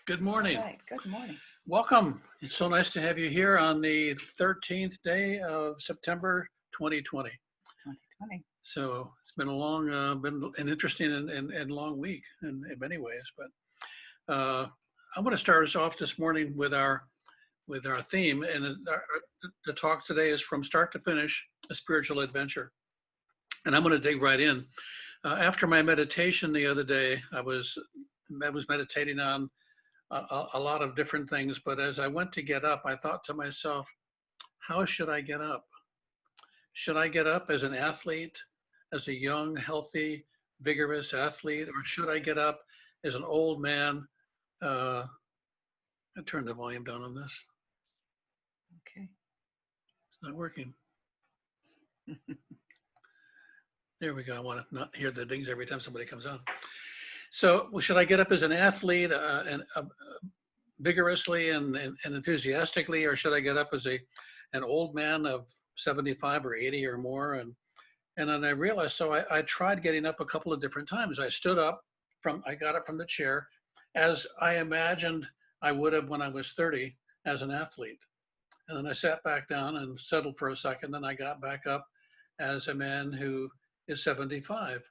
Good All morning. right, good morning. Welcome. It's so nice to have you here on the 13th day of September 2020. 2020. So it's been been an interesting and long week in many ways. But I'm going to start us off this morning with our theme, and the talk today is from start to finish, a spiritual adventure. And I'm going to dig right in. After my meditation the other day, I was meditating on a lot of different things, but as I went to get up, I thought to myself, how should I get up? Should I get up as an athlete, as a young, healthy, vigorous athlete, or should I get up as an old man? I turned the volume down on this. Okay. It's not working. There we go. I want to not hear the dings every time somebody comes on. So should I get up as an athlete and vigorously and enthusiastically, or should I get up as an old man of 75 or 80 or more? And then I realized, so I tried getting up a couple of different times. I stood up I got up from the chair as I imagined I would have when I was 30 as an athlete. And then I sat back down and settled for a second. Then I got back up as a man who is 75.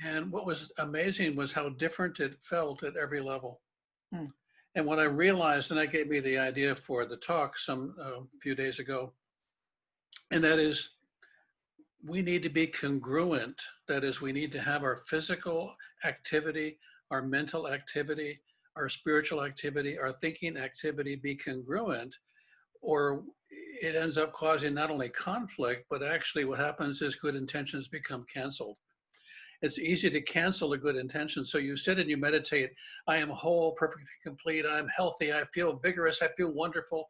And what was amazing was how different it felt at every level. Hmm. And what I realized, and that gave me the idea for the talk some few days ago, and that is we need to be congruent. That is, we need to have our physical activity, our mental activity, our spiritual activity, our thinking activity be congruent, or it ends up causing not only conflict, but actually what happens is good intentions become canceled. It's easy to cancel a good intention. So you sit and you meditate. I am whole, perfectly complete. I'm healthy. I feel vigorous. I feel wonderful.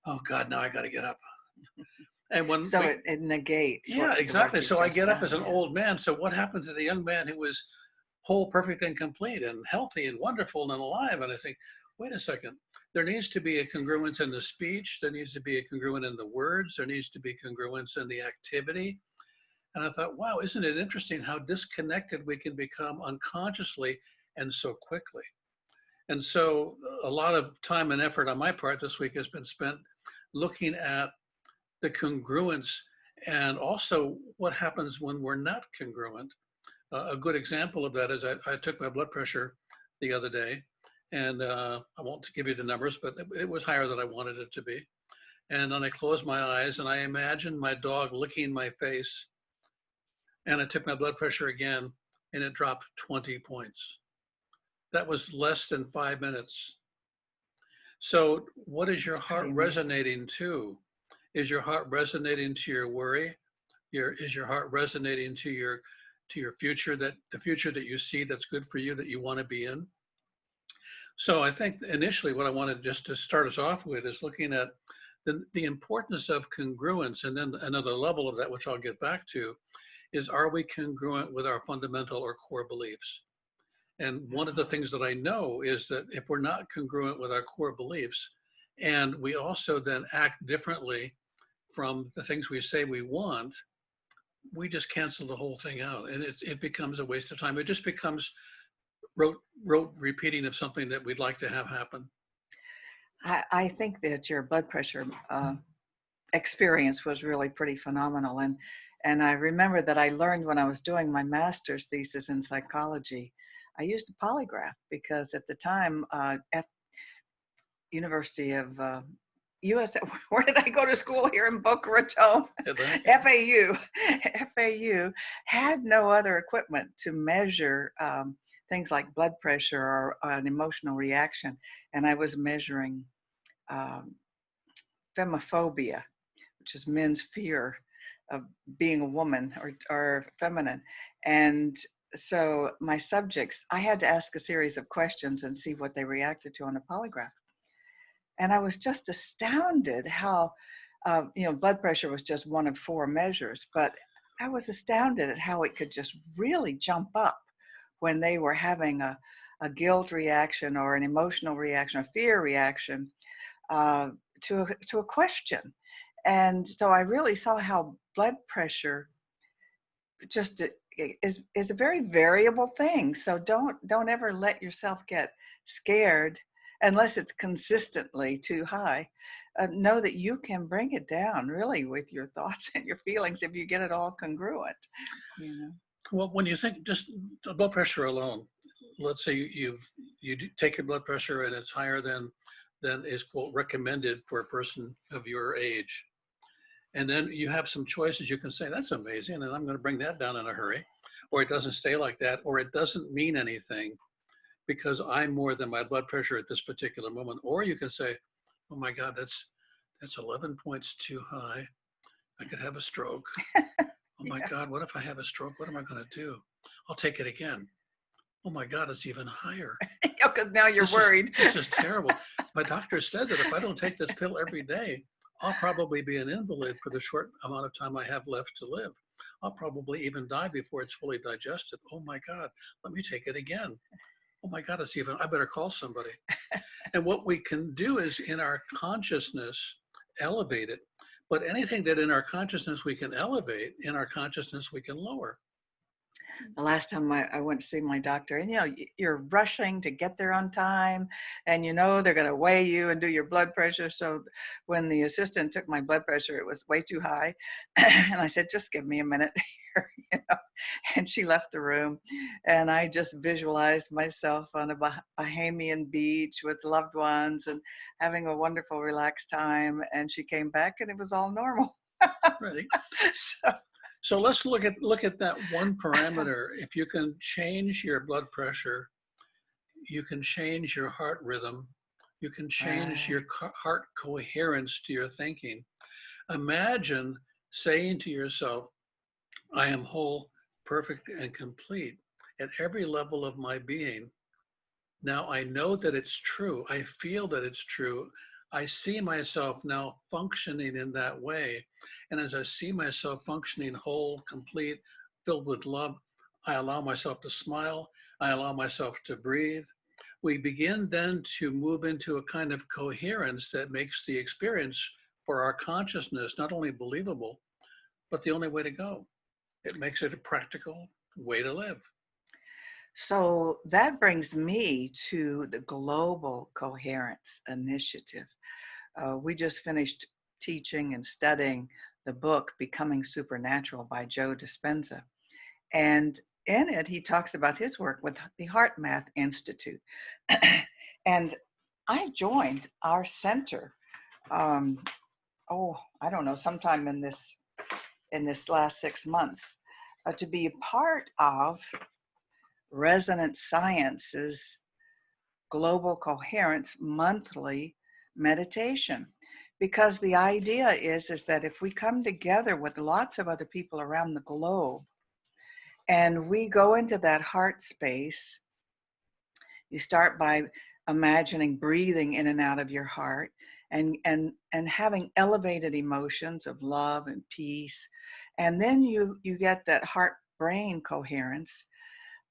Oh God, now I got to get up. And it negates. Yeah, exactly. So I get up as an Yeah. old man. So what happened to the young man who was whole, perfect, and complete, and healthy, and wonderful, and alive? And I think, wait a second. There needs to be a congruence in the speech. There needs to be a congruence in the words. There needs to be congruence in the activity. And I thought, wow, isn't it interesting how disconnected we can become unconsciously and so quickly? And so a lot of time and effort on my part this week has been spent looking at the congruence and also what happens when we're not congruent. A good example of that is I took my blood pressure the other day, and I won't give you the numbers, but it was higher than I wanted it to be. And then I closed my eyes and I imagined my dog licking my face. And I took my blood pressure again, and it dropped 20 points. That was less than 5 minutes. So what is your heart resonating to? Is your heart resonating to your worry? Is your heart resonating to your future, the future that you see that's good for you, that you want to be in? So I think initially what I wanted just to start us off with is looking at the importance of congruence, and then another level of that, which I'll get back to, is are we congruent with our fundamental or core beliefs? And one of the things that I know is that if we're not congruent with our core beliefs, and we also then act differently from the things we say we want, we just cancel the whole thing out, and it becomes a waste of time. It just becomes rote repeating of something that we'd like to have happen. I think that your blood pressure experience was really pretty phenomenal. And I remember that I learned when I was doing my master's thesis in psychology, I used a polygraph because at the time, University of US, where did I go to school here in Boca Raton? FAU had no other equipment to measure things like blood pressure or an emotional reaction. And I was measuring femophobia, which is men's fear of being a woman or feminine. And so my subjects, I had to ask a series of questions and see what they reacted to on a polygraph. And I was just astounded how, blood pressure was just one of 4 measures, but I was astounded at how it could just really jump up when they were having a guilt reaction or an emotional reaction, a fear reaction to a question. And so I really saw how blood pressure just is a very variable thing. So don't ever let yourself get scared unless it's consistently too high. Know that you can bring it down really with your thoughts and your feelings if you get it all congruent. You know. Well, when you think just the blood pressure alone, let's say take your blood pressure and it's higher than is quote recommended for a person of your age. And then you have some choices. You can say, that's amazing, and I'm going to bring that down in a hurry. Or it doesn't stay like that, or it doesn't mean anything because I'm more than my blood pressure at this particular moment. Or you can say, oh my God, that's 11 points too high. I could have a stroke. Oh my Yeah. God, what if I have a stroke? What am I going to do? I'll take it again. Oh my God, it's even higher. Because now you're worried. This is terrible. My doctor said that if I don't take this pill every day, I'll probably be an invalid for the short amount of time I have left to live. I'll probably even die before it's fully digested. Oh my God, let me take it again. Oh my God, I better call somebody. And what we can do is in our consciousness, elevate it. But anything that in our consciousness we can elevate, in our consciousness we can lower. The last time I went to see my doctor, and you're rushing to get there on time, and they're going to weigh you and do your blood pressure. So when the assistant took my blood pressure, it was way too high, and I said, just give me a minute here, and she left the room, and I just visualized myself on a Bahamian beach with loved ones and having a wonderful relaxed time, and she came back and it was all normal. Right. So So let's look at that one parameter. If you can change your blood pressure, you can change your heart rhythm, you can change your heart coherence to your thinking. Imagine saying to yourself, I am whole, perfect, and complete at every level of my being. Now I know that it's true. I feel that it's true. I see myself now functioning in that way. And as I see myself functioning whole, complete, filled with love, I allow myself to smile. I allow myself to breathe. We begin then to move into a kind of coherence that makes the experience for our consciousness not only believable, but the only way to go. It makes it a practical way to live. So that brings me to the Global Coherence Initiative. We just finished teaching and studying the book Becoming Supernatural by Joe Dispenza. And in it, he talks about his work with the Heart Math Institute. And I joined our center, I don't know, sometime in this last 6 months, to be a part of Resonance Science's Global Coherence monthly meditation. Because the idea is that if we come together with lots of other people around the globe and we go into that heart space, you start by imagining breathing in and out of your heart and having elevated emotions of love and peace. And then you get that heart brain coherence.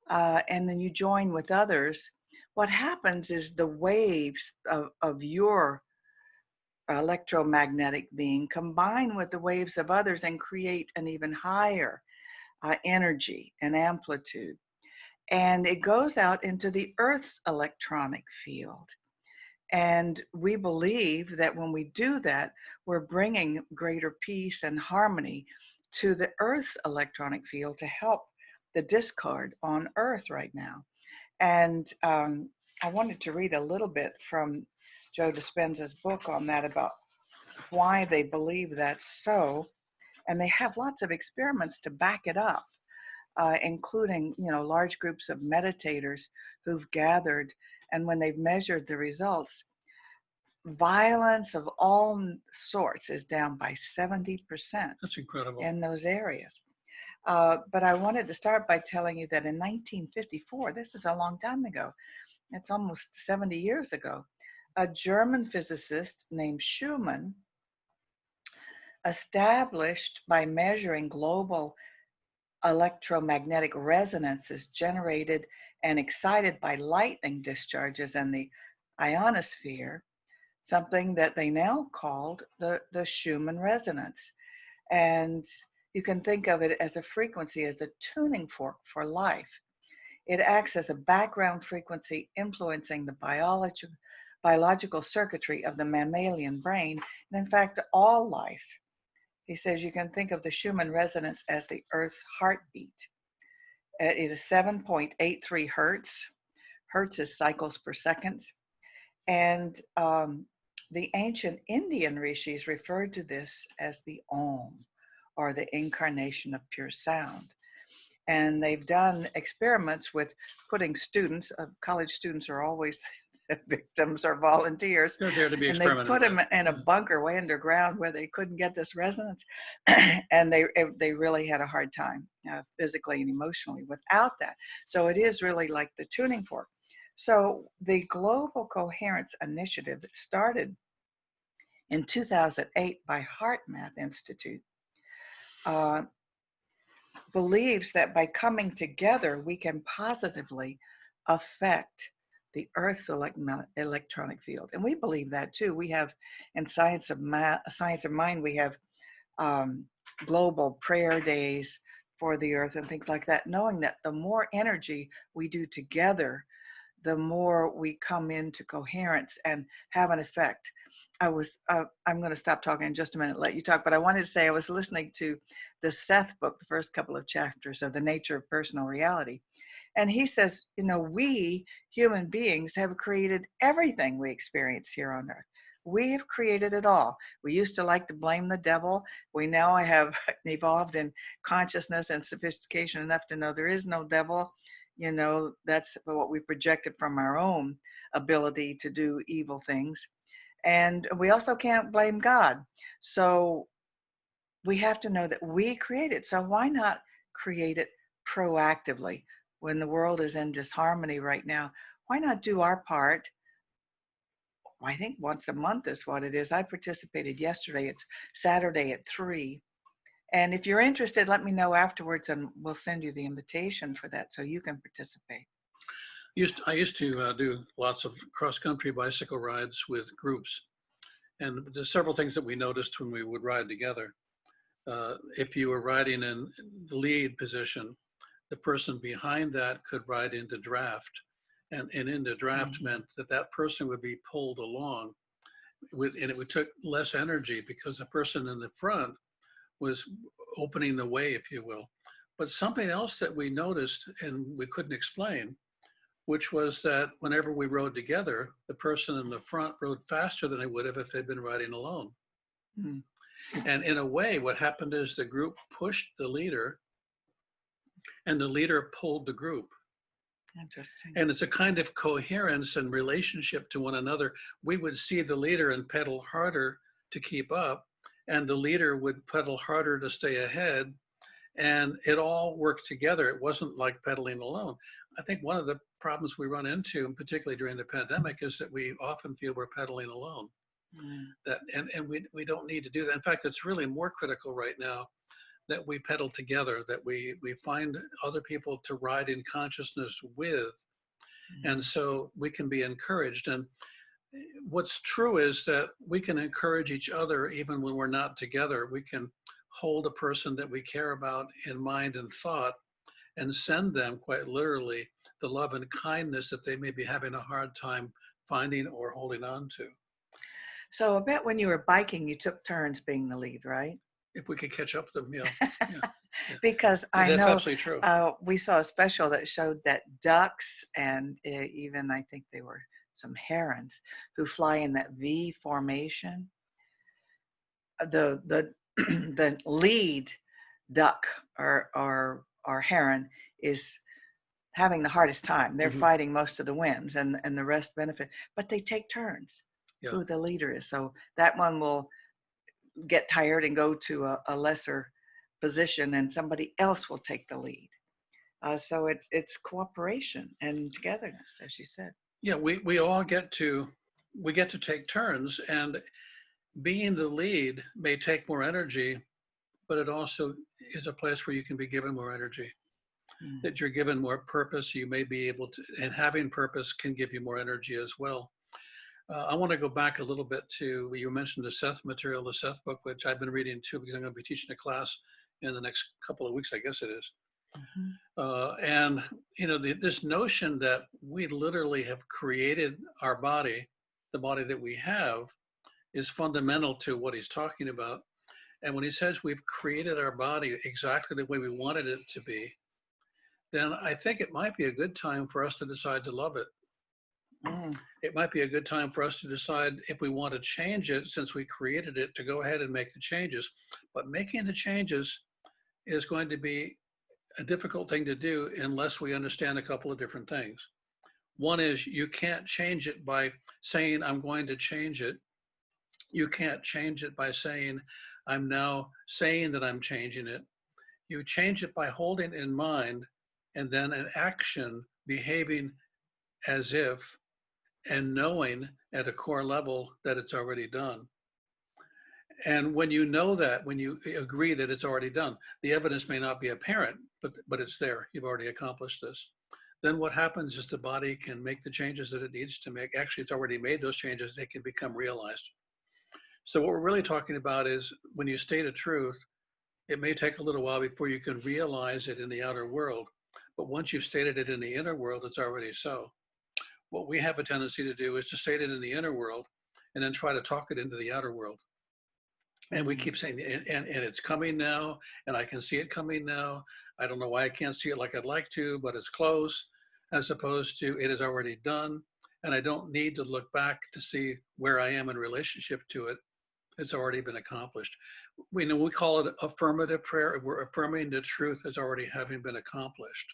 And then you join with others. What happens is the waves of your electromagnetic being combine with the waves of others and create an even higher energy and amplitude. And it goes out into the Earth's electronic field. And we believe that when we do that, we're bringing greater peace and harmony to the Earth's electronic field to help the discord on Earth right now. And I wanted to read a little bit from Joe Dispenza's book on that about why they believe that's so. And they have lots of experiments to back it up, including, large groups of meditators who've gathered. And when they've measured the results, violence of all sorts is down by 70%. That's incredible. In those areas. But I wanted to start by telling you that in 1954, this is a long time ago, it's almost 70 years ago, a German physicist named Schumann established by measuring global electromagnetic resonances generated and excited by lightning discharges in the ionosphere, something that they now called the Schumann resonance. And You can think of it as a frequency, as a tuning fork for life. It acts as a background frequency influencing the biological circuitry of the mammalian brain, and in fact, all life. He says you can think of the Schumann resonance as the Earth's heartbeat. It is 7.83 hertz. Hertz is cycles per second. And the ancient Indian rishis referred to this as the Om, or the incarnation of pure sound. And they've done experiments with putting students, college students are always victims or volunteers, They're there to be and they put experimented them with. in a Yeah. bunker way underground where they couldn't get this resonance. And they really had a hard time physically and emotionally without that. So it is really like the tuning fork. So the Global Coherence Initiative started in 2008 by HeartMath Institute. Believes that by coming together, we can positively affect the Earth's electronic field. And we believe that too. We have, in Science of Mind, we have global prayer days for the Earth and things like that, knowing that the more energy we do together, the more we come into coherence and have an effect. I'm going to stop talking in just a minute, let you talk, but I wanted to say I was listening to the Seth book, the first couple of chapters of The Nature of Personal Reality. And he says, we human beings have created everything we experience here on Earth. We've created it all. We used to like to blame the devil. We now have evolved in consciousness and sophistication enough to know there is no devil. That's what we projected from our own ability to do evil things. And we also can't blame God. So we have to know that we create it. So why not create it proactively? When the world is in disharmony right now, why not do our part? I think once a month is what it is. I participated yesterday. It's Saturday at 3. And if you're interested, let me know afterwards and we'll send you the invitation for that so you can participate. I used to do lots of cross-country bicycle rides with groups. And there's several things that we noticed when we would ride together. If you were riding in the lead position, the person behind that could ride into draft. And into draft meant that person would be pulled along. And it would take less energy because the person in the front was opening the way, if you will. But something else that we noticed and we couldn't explain, which was that whenever we rode together, the person in the front rode faster than they would have if they'd been riding alone. Mm. And in a way, what happened is the group pushed the leader and the leader pulled the group. Interesting. And it's a kind of coherence and relationship to one another. We would see the leader and pedal harder to keep up, and the leader would pedal harder to stay ahead. And it all worked together. It wasn't like pedaling alone. I think one of the problems we run into, and particularly during the pandemic, is that we often feel we're pedaling alone. And we don't need to do that. In fact, it's really more critical right now that we pedal together, that we find other people to ride in consciousness with. And so we can be encouraged. And what's true is that we can encourage each other even when we're not together. We can hold a person that we care about in mind and thought and send them quite literally the love and kindness that they may be having a hard time finding or holding on to. So I bet when you were biking, you took turns being the lead, right? If we could catch up with them, yeah. Because I That's know absolutely true. We saw a special that showed that ducks and even I think they were some herons who fly in that V formation. The the lead duck or heron is having the hardest time. They're fighting most of the winds and the rest benefit, but they take turns. Yeah. Who the leader is. So that one will get tired and go to a lesser position and somebody else will take the lead. So it's cooperation and togetherness, as you said. Yeah, we all get to take turns, and being the lead may take more energy, but it also is a place where you can be given more energy. That you're given more purpose, you may be able to, and having purpose can give you more energy as well. I want to go back a little bit to, you mentioned the Seth material, the Seth book, which I've been reading too, because I'm going to be teaching a class in the next couple of weeks, I guess it is. Mhm. And, this notion that we literally have created our body, the body that we have, is fundamental to what he's talking about. And when he says we've created our body exactly the way we wanted it to be, then I think it might be a good time for us to decide to love it. Mm. It might be a good time for us to decide if we want to change it, since we created it, to go ahead and make the changes. But making the changes is going to be a difficult thing to do unless we understand a couple of different things. One is you can't change it by saying, I'm going to change it. You can't change it by saying, I'm now saying that I'm changing it. You change it by holding in mind and then an action behaving as if, and knowing at a core level that it's already done. And when you know that, when you agree that it's already done, the evidence may not be apparent, but it's there. You've already accomplished this. Then what happens is the body can make the changes that it needs to make. Actually, it's already made those changes. They can become realized. So what we're really talking about is when you state a truth, it may take a little while before you can realize it in the outer world. But once you've stated it in the inner world, it's already so. What we have a tendency to do is to state it in the inner world and then try to talk it into the outer world. And we keep saying, and it's coming now, and I can see it coming now. I don't know why I can't see it like I'd like to, but it's close, as opposed to it is already done. And I don't need to look back to see where I am in relationship to it. It's already been accomplished. We call it affirmative prayer. We're affirming the truth as already having been accomplished.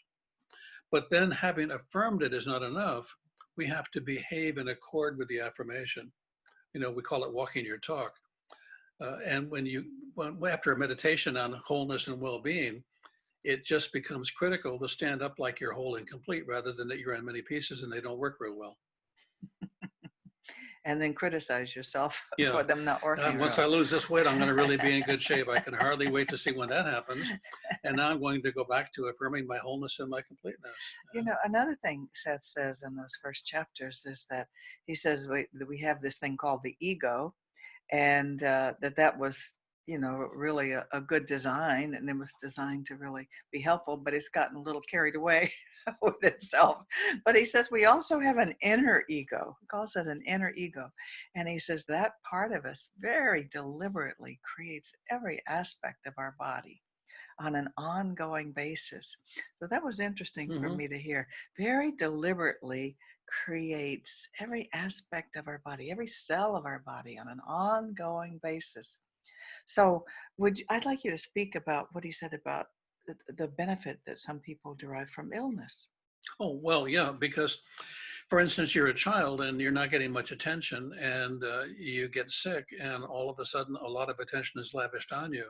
But then having affirmed it is not enough. We have to behave in accord with the affirmation. We call it walking your talk. And after a meditation on wholeness and well-being, it just becomes critical to stand up like you're whole and complete rather than that you're in many pieces and they don't work real well. And then criticize yourself Yeah. for them not working Once well. I lose this weight, I'm going to really be in good shape. I can hardly wait to see when that happens. And now I'm going to go back to affirming my wholeness and my completeness. Another thing Seth says in those first chapters is that he says we have this thing called the ego, and that was really a good design, and it was designed to really be helpful, but it's gotten a little carried away with itself. But he says we also have an inner ego. He calls it an inner ego, and he says that part of us very deliberately creates every aspect of our body on an ongoing basis. So that was interesting for me to hear. Very deliberately creates every aspect of our body, every cell of our body on an ongoing basis. So I'd like you to speak about what he said about the benefit that some people derive from illness. Oh, well, yeah, because for instance, you're a child and you're not getting much attention and you get sick and all of a sudden a lot of attention is lavished on you.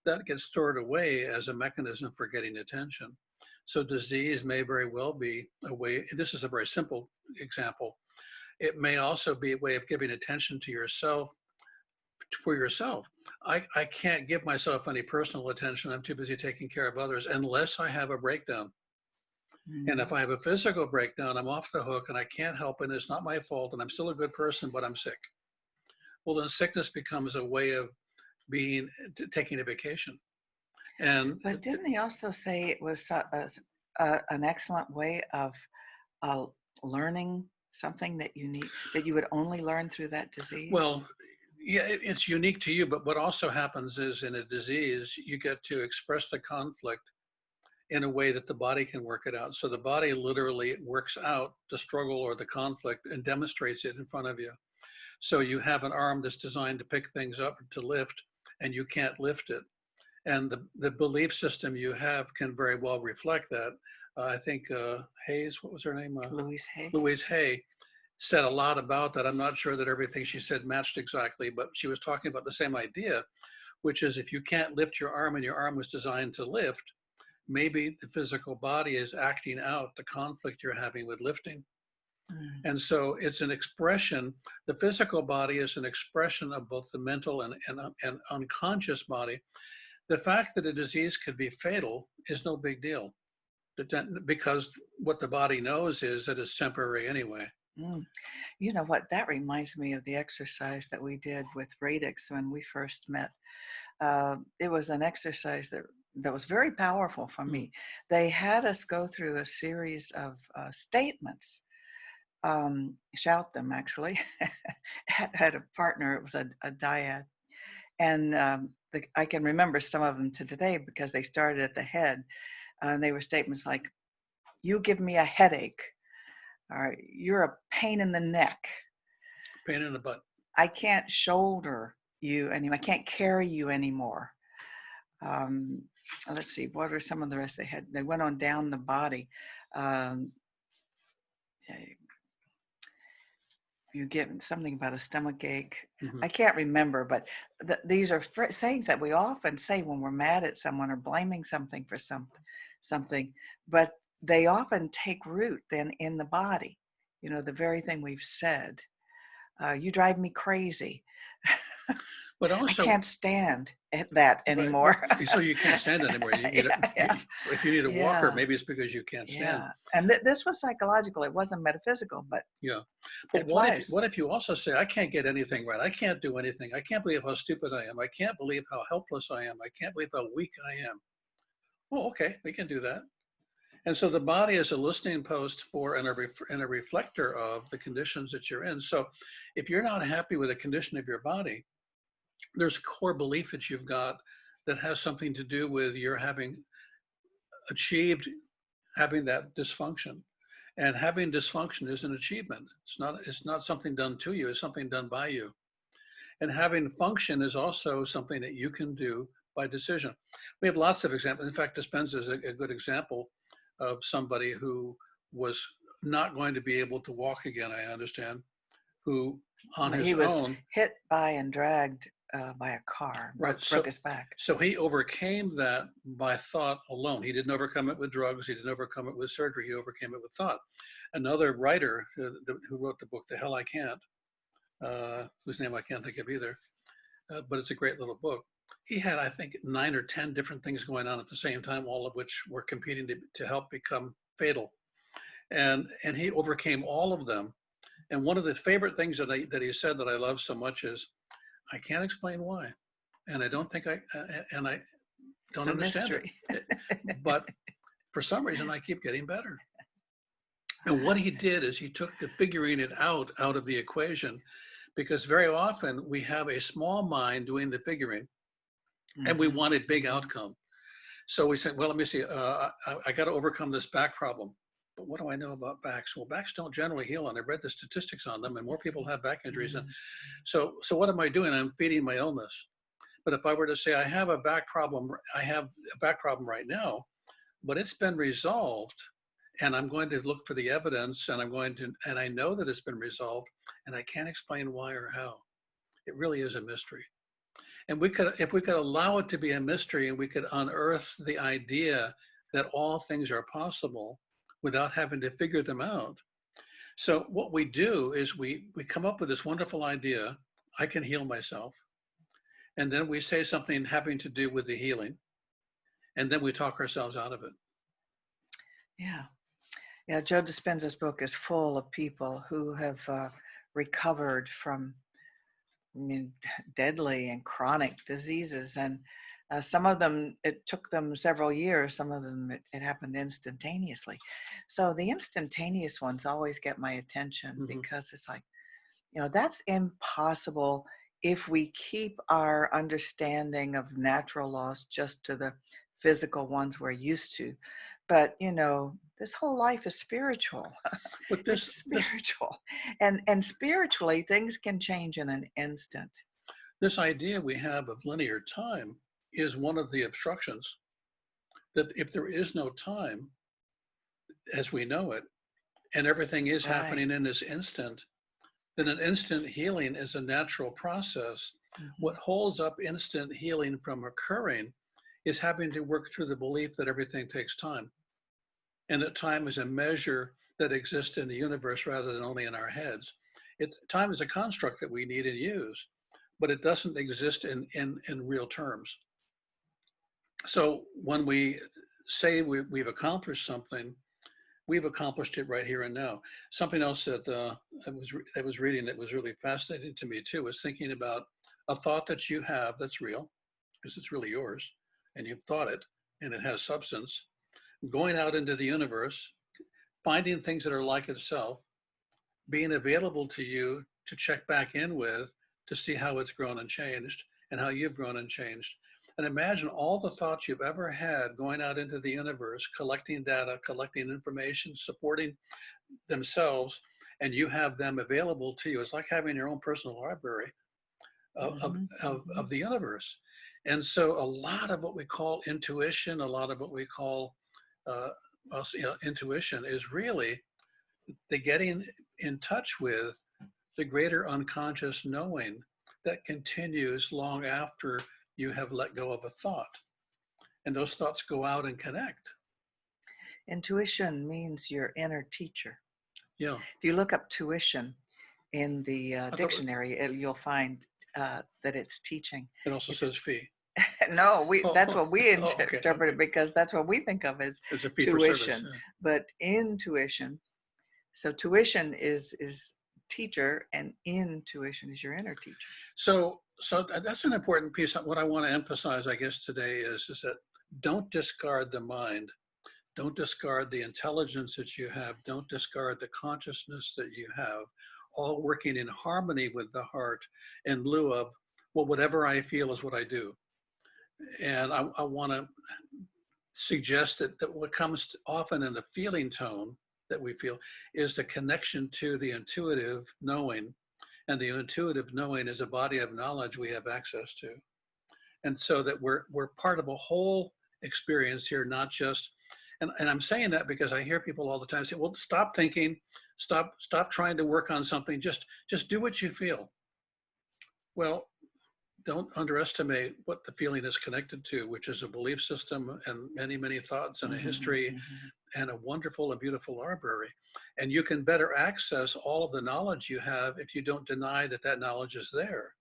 That gets stored away as a mechanism for getting attention. So disease may very well be a way, this is a very simple example. It may also be a way of giving attention to yourself for yourself. I can't give myself any personal attention. I'm too busy taking care of others unless I have a breakdown. And if I have a physical breakdown, I'm off the hook and I can't help it. And it's not my fault. And I'm still a good person, but I'm sick. Well, then sickness becomes a way of taking a vacation. But didn't he also say it was an excellent way of learning something that you would only learn through that disease? Well, yeah, it's unique to you, but what also happens is in a disease, you get to express the conflict in a way that the body can work it out. So the body literally works out the struggle or the conflict and demonstrates it in front of you. So you have an arm that's designed to pick things up, to lift, and you can't lift it. And the belief system you have can very well reflect that. I think Hayes, what was her name? Louise Hay. Louise Hay said a lot about that. I'm not sure that everything she said matched exactly, but she was talking about the same idea, which is if you can't lift your arm and your arm was designed to lift, maybe the physical body is acting out the conflict you're having with lifting. And so it's an expression, the physical body is an expression of both the mental and unconscious body. The fact that a disease could be fatal is no big deal, because what the body knows is that it's temporary anyway. You know what? That reminds me of the exercise that we did with Radix when we first met. It was an exercise that was very powerful for Mm. me. They had us go through a series of statements, shout them actually. Had a partner, it was a dyad. And I can remember some of them to today because they started at the head. And they were statements like, "You give me a headache," or "You're a pain in the neck. Pain in the butt. I can't shoulder you anymore. I can't carry you anymore." Um, let's see, what are some of the rest they had? They went on down the body. Um, eh, you get something about a stomach ache. Hmm. I can't remember, but these are sayings that we often say when we're mad at someone or blaming something for something, but they often take root then in the body. You know, the very thing we've said. You drive me crazy. But I also, can't stand that right, anymore. so you can't stand anymore. You need Yeah, yeah, if you need a walker, yeah, maybe it's because you can't stand. yeah. And this was psychological. It wasn't metaphysical, but Yeah. it But applies. what if you also say, I can't get anything right. I can't do anything. I can't believe how stupid I am. I can't believe how helpless I am. I can't believe how weak I am. Oh, okay, we can do that. And so the body is a listening post for and a reflector of the conditions that you're in. So if you're not happy with the condition of your body, there's a core belief that you've got that has something to do with your having achieved having that dysfunction. And having dysfunction is an achievement. It's not something done to you, it's something done by you. And having function is also something that you can do by decision. We have lots of examples. In fact, Dispenza is a good example of somebody who was not going to be able to walk again, I understand, who on He his was own, hit by and dragged by a car, right? broke his back. So he overcame that by thought alone. He didn't overcome it with drugs. He didn't overcome it with surgery. He overcame it with thought. Another writer who wrote the book, The Hell I Can't, whose name I can't think of either, but it's a great little book. He had, I think, 9 or 10 different things going on at the same time, all of which were competing to help become fatal. And he overcame all of them. And one of the favorite things that he said that I love so much is, I can't explain why, and I don't think I It's don't a understand mystery. it, but for some reason I keep getting better. And what he did is he took the figuring it out of the equation, because very often we have a small mind doing the figuring and we Mhm, want a big mhm. outcome. So we said, well, let me see, I got to overcome this back problem. But what do I know about backs? Well, backs don't generally heal, and I've read the statistics on them, and more people have back injuries. And Mm. so what am I doing? I'm feeding my illness. But if I were to say I have a back problem, I have a back problem right now, but it's been resolved, and I'm going to look for the evidence, and I know that it's been resolved, and I can't explain why or how. It really is a mystery. And if we could allow it to be a mystery, and we could unearth the idea that all things are possible without having to figure them out. So what we do is we come up with this wonderful idea, I can heal myself. And then we say something having to do with the healing, and then we talk ourselves out of it. Yeah. Yeah. Joe Dispenza's book is full of people who have recovered from, I mean, deadly and chronic diseases. And some of them, it took them several years. Some of them, it happened instantaneously. So the instantaneous ones always get my attention Mhm. because it's like, you know, that's impossible if we keep our understanding of natural laws just to the physical ones we're used to. But, you know, this whole life is spiritual. But It's spiritual. And spiritually, things can change in an instant. this idea we have of linear time is one of the obstructions. That if there is no time as we know it, and everything is Right. happening in this instant, then an instant healing is a natural process. Mhm. What holds up instant healing from occurring is having to work through the belief that everything takes time, and that time is a measure that exists in the universe rather than only in our heads. Time is a construct that we need and use, but it doesn't exist in real terms. So when we say we've accomplished something, we've accomplished it right here and now. Something else that I was reading that was really fascinating to me too was thinking about a thought that you have that's real. because it's really yours, and you've thought it, and it has substance, going out into the universe, finding things that are like itself, being available to you to check back in with to see how it's grown and changed and how you've grown and changed. And imagine all the thoughts you've ever had going out into the universe, collecting data, collecting information, supporting themselves, and you have them available to you. It's like having your own personal library of the universe. And so a lot of what we call intuition, a lot of what we call intuition is really the getting in touch with the greater unconscious knowing that continues long after you have let go of a thought. And those thoughts go out and connect. Intuition means your inner teacher. Yeah. If you look up tuition in the dictionary, you'll find that it's teaching. It also says fee. No, that's what we okay. interpret it, because that's what we think of as a fee tuition. For service, yeah. But intuition, so tuition is teacher, and intuition is your inner teacher. So that's an important piece. What I want to emphasize, I guess, today is that don't discard the mind. Don't discard the intelligence that you have. Don't discard the consciousness that you have, all working in harmony with the heart in lieu of, well, whatever I feel is what I do. And I want to suggest that what comes often in the feeling tone that we feel is the connection to the intuitive knowing. And the intuitive knowing is a body of knowledge we have access to. And so that we're part of a whole experience here, not just, and I'm saying that because I hear people all the time say, well, stop thinking, stop trying to work on something, just do what you feel. Well, don't underestimate what the feeling is connected to, which is a belief system and many, many thoughts and a history and a wonderful and beautiful library. And you can better access all of the knowledge you have if you don't deny that that knowledge is there.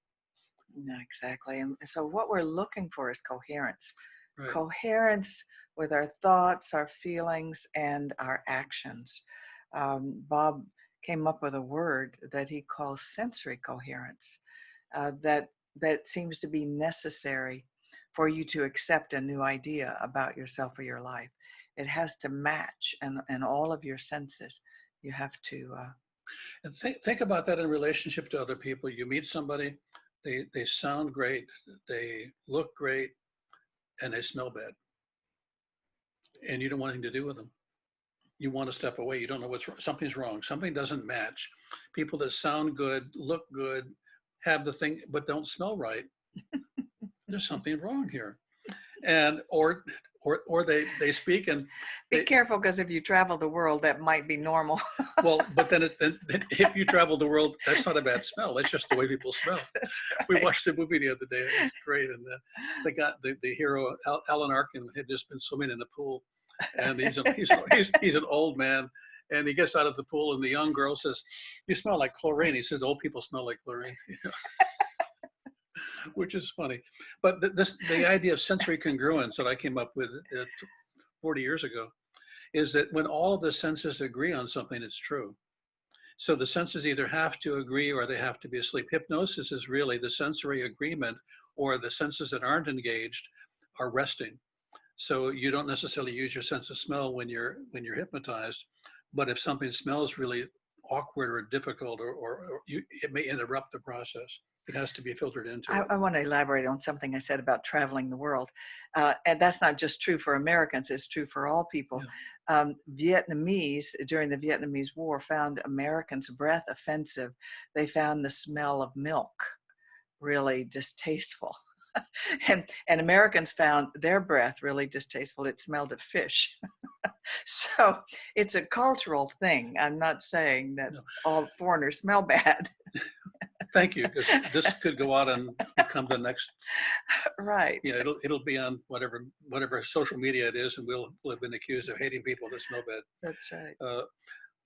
Exactly. And so what we're looking for is coherence. Right. Coherence with our thoughts, our feelings, and our actions. Bob came up with a word that he calls sensory coherence, that seems to be necessary for you to accept a new idea about yourself or your life. It has to match, and all of your senses. You have to. And think about that in relationship to other people. You meet somebody, they sound great, they look great, and they smell bad. And you don't want anything to do with them. You want to step away. You don't know what's wrong. Something's wrong. Something doesn't match. People that sound good, look good, have the thing, but don't smell right. There's something wrong here. And or they speak and be careful, because if you travel the world, that might be normal. Well, but then if you travel the world, that's not a bad smell. That's just the way people smell. That's right. We watched a movie the other day. It was great, and the hero Alan Arkin had just been swimming in the pool, and he's an old man, and he gets out of the pool, and the young girl says, "You smell like chlorine." He says, "Old people smell like chlorine," which is funny. But the idea of sensory congruence that I came up with 40 years ago is that when all of the senses agree on something, it's true. So the senses either have to agree or they have to be asleep. Hypnosis is really the sensory agreement, or the senses that aren't engaged are resting. So you don't necessarily use your sense of smell when you're hypnotized, but if something smells really awkward or difficult, or it may interrupt the process. It has to be filtered into it. I want to elaborate on something I said about traveling the world. And that's not just true for Americans, it's true for all people. Yeah. Vietnamese, during the Vietnamese War, found Americans' breath offensive. They found the smell of milk really distasteful. and Americans found their breath really distasteful. It smelled of fish. So it's a cultural thing. I'm not saying that all foreigners smell bad. Thank you, because this could go out and become the next. Right. Yeah, it'll be on whatever social media it is, and we'll have been accused of hating people that smell bad. That's right.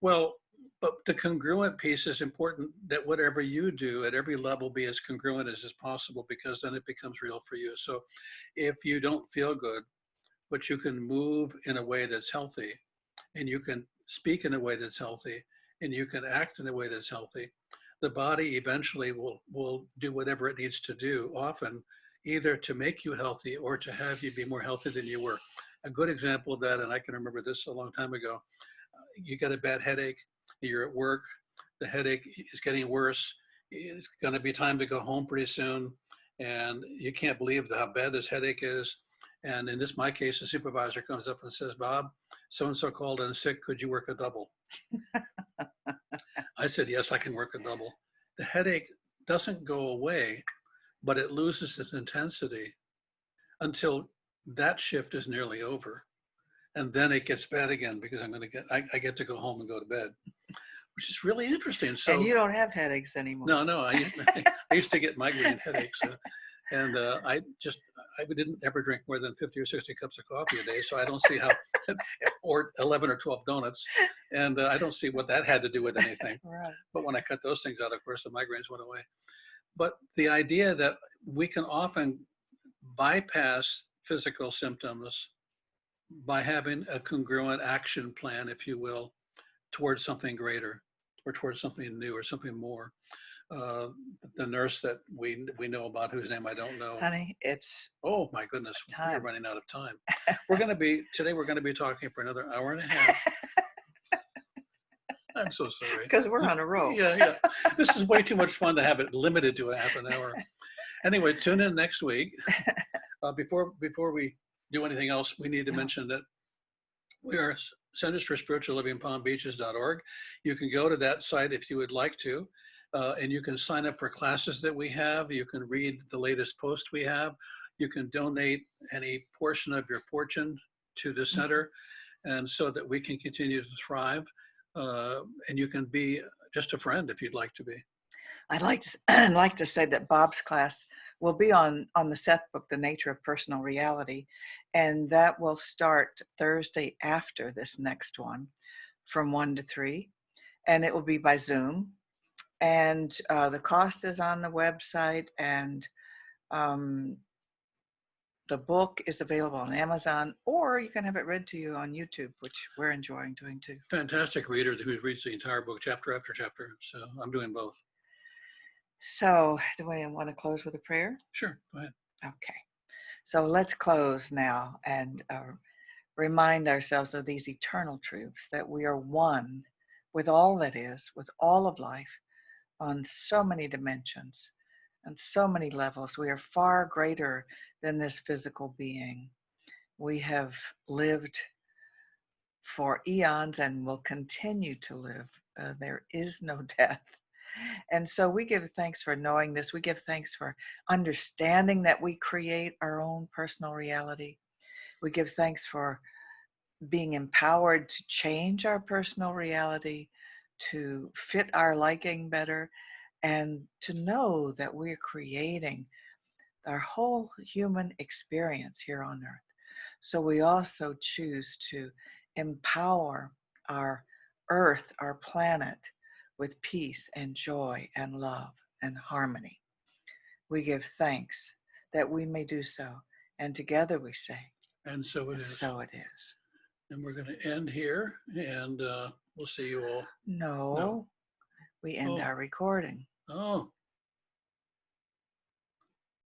Well, but the congruent piece is important, that whatever you do at every level be as congruent as possible, because then it becomes real for you. So if you don't feel good, but you can move in a way that's healthy, and you can speak in a way that's healthy, and you can act in a way that's healthy, the body eventually will do whatever it needs to do, often either to make you healthy or to have you be more healthy than you were. A good example of that, and I can remember this a long time ago, you got a bad headache, you're at work, the headache is getting worse, it's going to be time to go home pretty soon, and you can't believe how bad this headache is. And in my case, the supervisor comes up and says, Bob, so-and-so called in sick, could you work a double? I said, yes, I can work a double. The headache doesn't go away, but it loses its intensity until that shift is nearly over. And then it gets bad again because I get to go home and go to bed, which is really interesting. So, and you don't have headaches anymore. No, I used to get migraine headaches. And I didn't ever drink more than 50 or 60 cups of coffee a day. So I don't see how, or 11 or 12 donuts. And I don't see what that had to do with anything. Right. But when I cut those things out, of course, the migraines went away. But the idea that we can often bypass physical symptoms by having a congruent action plan, if you will, towards something greater or towards something new or something more. The nurse that we know about, whose name I don't know. Honey, it's oh my goodness, time. we're running out of time. We're going to be talking for another hour and a half. I'm so sorry. Because we're on a roll. Yeah. This is way too much fun to have it limited to a half an hour. Anyway, tune in next week. Before we do anything else, we need to mention that we are Centers for Spiritual Living PalmBeaches.org. You can go to that site if you would like to, and you can sign up for classes that we have. You can read the latest post we have. You can donate any portion of your fortune to the center, and so that we can continue to thrive. And you can be just a friend if you'd like to be. I'd like to say that Bob's class will be on the Seth book, The Nature of Personal Reality, and that will start Thursday after this next one from 1 to 3, and it will be by Zoom. And the cost is on the website, and the book is available on Amazon, or you can have it read to you on YouTube, which we're enjoying doing too. Fantastic reader who reads the entire book, chapter after chapter. So I'm doing both. So do I want to close with a prayer? Sure, go ahead. Okay. So let's close now and remind ourselves of these eternal truths, that we are one with all that is, with all of life on so many dimensions and so many levels. We are far greater than this physical being. We have lived for eons and will continue to live. There is no death. And so we give thanks for knowing this. We give thanks for understanding that we create our own personal reality. We give thanks for being empowered to change our personal reality, to fit our liking better, and to know that we're creating our whole human experience here on earth. So we also choose to empower our earth, our planet, with peace and joy and love and harmony. We give thanks that we may do so. And together we say, and so it is. So it is. And we're going to end here, and we'll see you all. No. We end our recording. Oh.